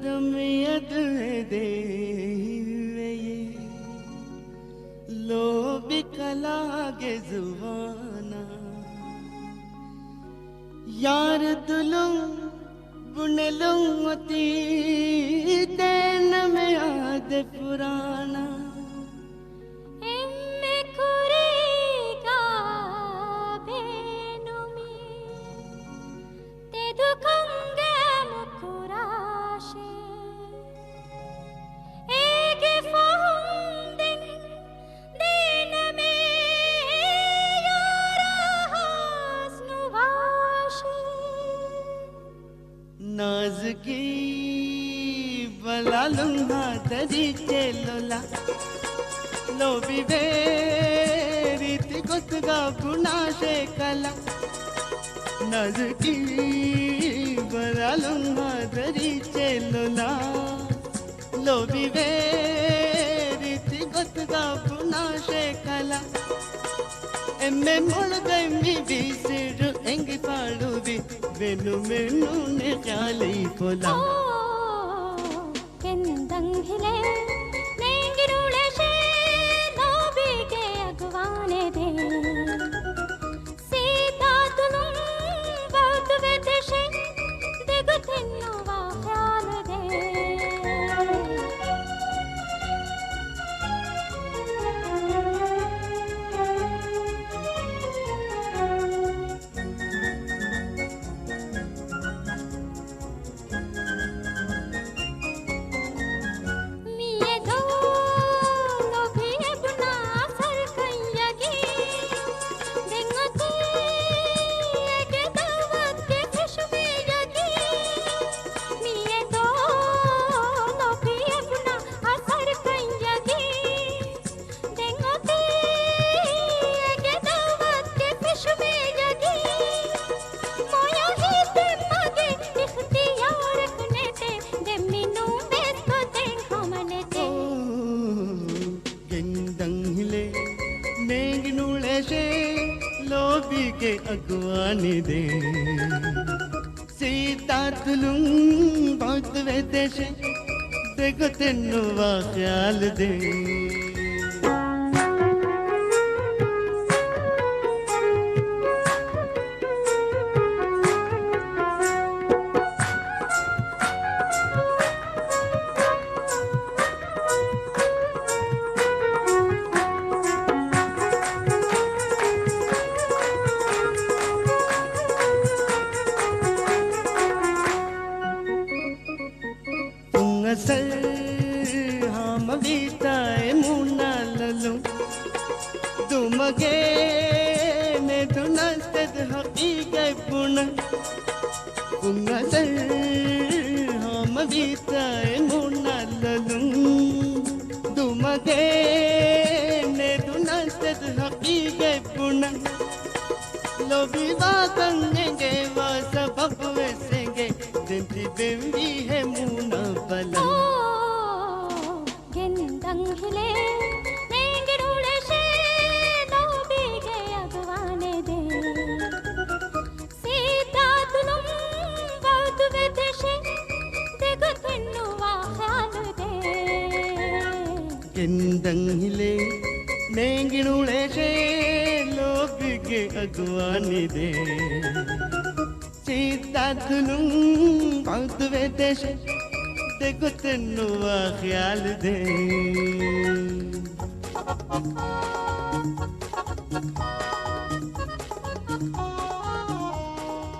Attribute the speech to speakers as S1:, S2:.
S1: दमियत दे लो बिकलागे जुबाना यार दुलूं बुनलूं ती देन में याद पुराना नाज की बला लुंगा दरी चेलोला लो बिवेरी गुतगा गुना से कला नाज की बला लुंगा दरी चेलोला लो बिवेरी गुतगा गुना से कला एम्मे मुड़ गई मी बीसिर एंगी पालू भी वेनु मेनू ने ख्याली पोला
S2: केंदंगिले नेंगिरुले शे नोबी के अगवाने दे सीता तुनुं बहुत वेदेशे देगुतिन्नु वा ख्याल दे
S1: के अगवाने दे सीता तुलूं बहुत वेदेशे देखो तेनू वा ख्याल दे हम बीताए मुना ललू दुमगे ने दुनस्तद हकीकत पुन पुंगसर हम बीताए मुना ललू दुमगे ने दुनस्तद हकीकत पुन लो विवा कंगे वा सबब वेसेंगे दिंती बेंबी है मुना बला
S2: गेंदंगिले नेंगिरुले शे नोबी के अगवाने दे सीता तुनुं बहुत वेदेशे देगुतिन्नु वा ख्याल दे
S1: गेंदंगिले नेंगिरुले शे नोबी के अगवाने दे सीता तुनुं बहुत वेदेशे देखो तेनू वा ख्याल दे